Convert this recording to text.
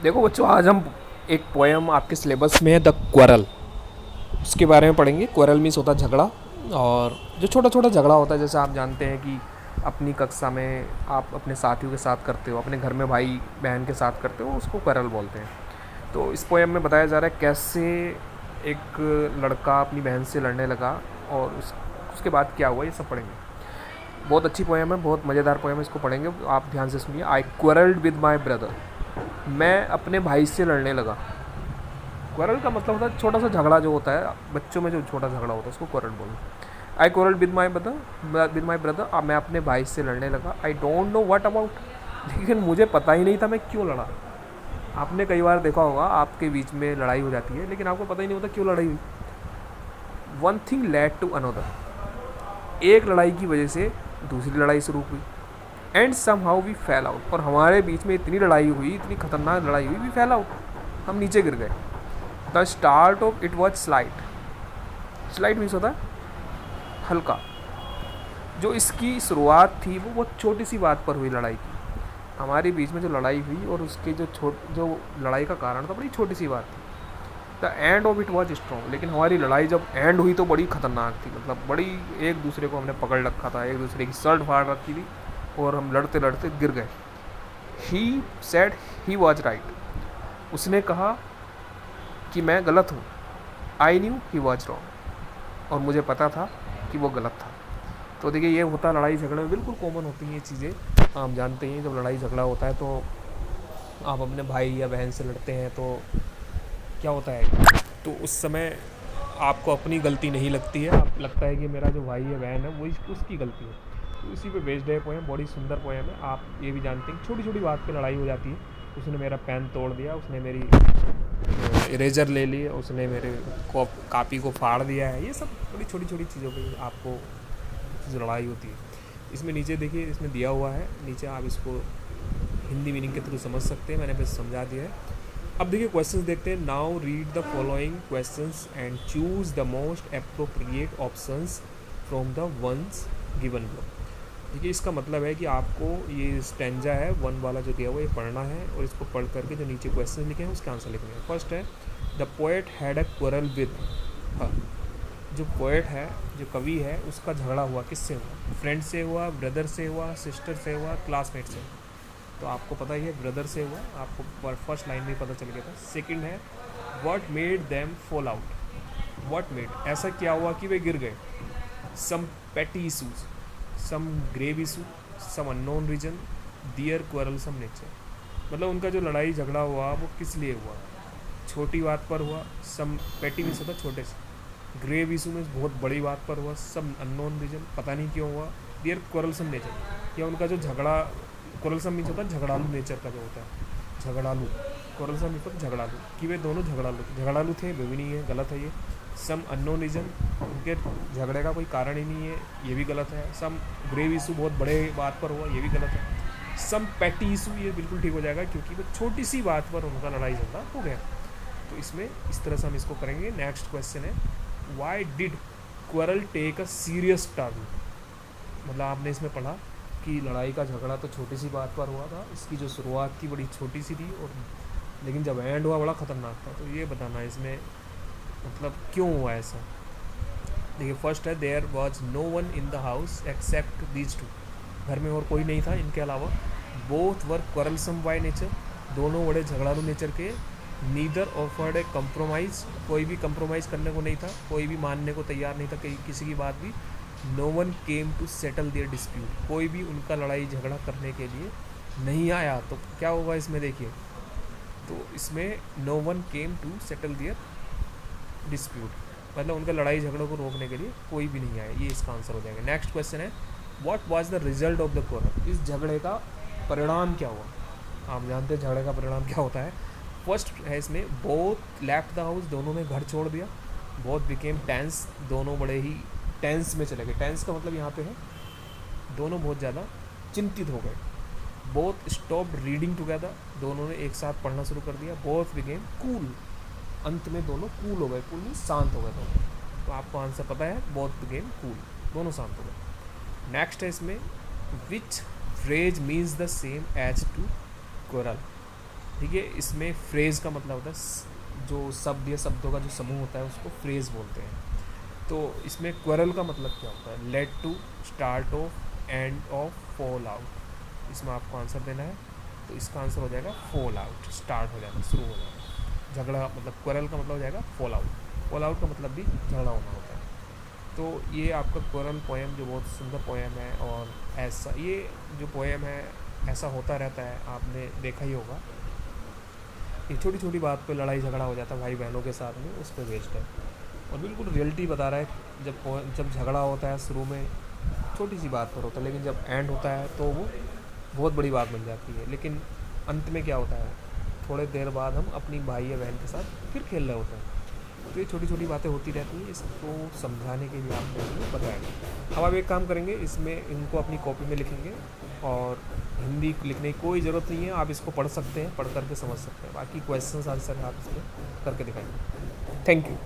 देखो बच्चों, आज हम एक पोएम आपके सिलेबस में है द क्वरल, उसके बारे में पढ़ेंगे। क्वरल मीन्स होता है झगड़ा, और जो छोटा छोटा झगड़ा होता है, जैसे आप जानते हैं कि अपनी कक्षा में आप अपने साथियों के साथ करते हो, अपने घर में भाई बहन के साथ करते हो, उसको क्वरल बोलते हैं। तो इस पोएम में बताया जा रहा है कैसे एक लड़का अपनी बहन से लड़ने लगा, और उसके बाद क्या हुआ, ये सब पढ़ेंगे। बहुत अच्छी पोएम है, बहुत मज़ेदार पोएम है, इसको पढ़ेंगे, आप ध्यान से सुनिए। आई क्वरल्ड विद माई ब्रदर, मैं अपने भाई से लड़ने लगा। क्वरल का मतलब होता है छोटा सा झगड़ा जो होता है बच्चों में, जो छोटा झगड़ा होता है उसको क्वरल बोलते। आई क्वरल विद माई ब्रदर, मैं अपने भाई से लड़ने लगा। I don't know what about, लेकिन मुझे पता ही नहीं था मैं क्यों लड़ा। आपने कई बार देखा होगा आपके बीच में लड़ाई हो जाती है, लेकिन आपको पता ही नहीं होता क्यों लड़ाई हुई। One thing led to another, एक लड़ाई की वजह से दूसरी लड़ाई शुरू हुई। And somehow we fell out, और हमारे बीच में इतनी लड़ाई हुई, इतनी खतरनाक लड़ाई हुई, वी फेल आउट, हम नीचे गिर गए। The start of it was slight, slight means होता है हल्का। जो इसकी शुरुआत थी वो बहुत छोटी सी बात पर हुई लड़ाई की। हमारे बीच में जो लड़ाई हुई और उसके जो लड़ाई का कारण था, बड़ी छोटी सी बात थी। The end of it was strong, लेकिन हमारी लड़ाई जब एंड हुई तो बड़ी खतरनाक थी, मतलब बड़ी, एक दूसरे को हमने पकड़ रखा था, एक दूसरे की शर्ट फाड़ रखी थी, और हम लड़ते लड़ते गिर गए। He said he was right, उसने कहा कि मैं गलत हूँ। I knew he was wrong, और मुझे पता था कि वो गलत था। तो देखिए, ये होता लड़ाई झगड़े में, बिल्कुल कॉमन होती हैं ये चीज़ें। आप जानते हैं जब लड़ाई झगड़ा होता है तो आप अपने भाई या बहन से लड़ते हैं तो क्या होता है, तो उस समय आपको अपनी गलती नहीं लगती है, आप लगता है कि मेरा जो भाई है बहन है वही उसकी गलती है। तो इसी पे बेस्ड है पोएम, बड़ी सुंदर पोएम है। आप ये भी जानते हैं छोटी छोटी बात पे लड़ाई हो जाती है। उसने मेरा पेन तोड़ दिया, उसने मेरी इरेजर ले ली, उसने मेरे कापी को फाड़ दिया है, ये सब बड़ी छोटी छोटी चीज़ों पे आपको जो लड़ाई होती है। इसमें नीचे देखिए, इसमें दिया हुआ है नीचे, आप इसको हिंदी मीनिंग के थ्रू समझ सकते हैं, मैंने बस समझा दिया है। अब देखिए क्वेश्चंस देखते हैं। Now read the following questions and choose the most appropriate options from the ones given लो। देखिए इसका मतलब है कि आपको ये स्टेंजा है वन वाला जो दिया हुआ, ये पढ़ना है, और इसको पढ़ करके जो नीचे क्वेश्चन लिखे हैं उसके आंसर लिखने हैं। फर्स्ट है, the poet had a quarrel with her. जो पोएट है, जो कवि है, उसका झगड़ा हुआ, किससे हुआ? फ्रेंड से हुआ, ब्रदर से हुआ, सिस्टर से हुआ, क्लासमेट से हुआ। तो आपको पता ही है ब्रदर से हुआ, आपको फर्स्ट लाइन में ही पता चल गया था। सेकंड है, what made them fall out. What made, ऐसा क्या हुआ कि वे गिर गए। Some petty issues, some grave issue, some unknown reason, their quarrelsome nature. मतलब उनका जो लड़ाई झगड़ा हुआ वो किस लिए हुआ, छोटी बात पर हुआ। सम पेटी मीन्स होता छोटे से, ग्रेव इशू में बहुत बड़ी बात पर हुआ, सम अननोन रीजन, पता नहीं क्यों हुआ, दियर क्वरलसम नेचर, या उनका जो झगड़ा, क्वरलसम मीन्स होता है झगड़ालू नेचर का जो होता है, झगड़ालू। क्वरलसम मीन्स होता है झगड़ालू, कि वे दोनों झगड़ालू थे, वे भी नहीं है, गलत है ये। सम अननोन रीजन, उनके झगड़े का कोई कारण ही नहीं है, ये भी गलत है। सम ग्रेव इशू, बहुत बड़े बात पर हुआ, ये भी गलत है। सम पैटी इशू, ये बिल्कुल ठीक हो जाएगा, क्योंकि वो छोटी सी बात पर उनका लड़ाई झगड़ा हो गया। तो इसमें इस तरह से हम इसको करेंगे। नेक्स्ट क्वेश्चन है, why did quarrel take a serious turn. मतलब आपने इसमें पढ़ा कि लड़ाई का झगड़ा तो छोटी सी बात पर हुआ था, इसकी जो शुरुआत थी बड़ी छोटी सी थी, और लेकिन जब एंड हुआ बड़ा ख़तरनाक था। तो ये बताना है इसमें मतलब क्यों हुआ ऐसा। देखिए फर्स्ट है, there was no one in the house except these two. घर में और कोई नहीं था इनके अलावा। Both were quarrelsome by nature, दोनों बड़े झगड़ालू नेचर के। नीदर ऑफर्ड ए कम्प्रोमाइज़, कोई भी कम्प्रोमाइज़ करने को नहीं था, कोई भी मानने को तैयार नहीं था किसी की बात भी। No one came to settle their dispute, कोई भी उनका लड़ाई झगड़ा करने के लिए नहीं आया। तो क्या होगा इसमें देखिए, तो इसमें no one came to settle their dispute, मतलब उनका लड़ाई झगड़ों को रोकने के लिए कोई भी नहीं आया, ये इसका आंसर हो जाएगा। नेक्स्ट क्वेश्चन है, what was the result of the quarrel. इस झगड़े का परिणाम क्या हुआ। आप जानते हैं झगड़े का परिणाम क्या होता है। फर्स्ट है इसमें, बोथ लेफ्ट द हाउस, दोनों ने घर छोड़ दिया। बोथ बिकेम टेंस, दोनों बड़े ही टेंस में चले गए। टेंस का मतलब यहाँ पे है दोनों बहुत ज़्यादा चिंतित हो गए। बोथ स्टॉप्ड रीडिंग टुगेदर, दोनों ने एक साथ पढ़ना शुरू कर दिया। बोथ बिकेम कूल, अंत में दोनों कूल हो गए। कूल मीन्स शांत हो गए दोनों। तो आपको आंसर पता है, बोथ बिकेम कूल, दोनों शांत हो गए। नेक्स्ट है इसमें, which phrase means the same as to quarrel. ठीक है। इसमें फ्रेज़ का मतलब होता है जो शब्द या शब्दों का जो समूह होता है उसको फ्रेज़ बोलते हैं। तो इसमें क्वेरल का मतलब क्या होता है? Let to, start off, end off, fall out. इसमें आपको आंसर देना है। तो इसका आंसर हो जाएगा फॉल आउट, स्टार्ट हो जाना, शुरू हो जाना। झगड़ा मतलब क्वेरल का मतलब हो जाएगा फॉल आउट। फॉल आउट का मतलब भी झगड़ा होना होता है। तो ये आपका कोरल पोएम जो बहुत सुंदर पोएम है, और ऐसा ये जो पोएम है ऐसा होता रहता है, आपने देखा ही होगा। ये छोटी छोटी बात पे लड़ाई झगड़ा हो जाता है भाई बहनों के साथ में, उस पर बेस्ड है। और बिल्कुल रियलिटी बता रहा है। जब झगड़ा होता है शुरू में छोटी सी बात पर होता है, लेकिन जब एंड होता है तो वो बहुत बड़ी बात बन जाती है। लेकिन अंत में क्या होता है, थोड़े देर बाद हम अपनी भाई या बहन के साथ फिर खेल रहे होते हैं। तो ये छोटी छोटी बातें होती रहती हैं, इसको समझाने के लिए आपने ये बताया। अब आप एक काम करेंगे, इसमें इनको अपनी कॉपी में लिखेंगे, और हिंदी लिखने की कोई ज़रूरत नहीं है, आप इसको पढ़ सकते हैं, पढ़ करके समझ सकते हैं। बाकी क्वेश्चंस आंसर आप इसमें करके दिखाएंगे। Thank you.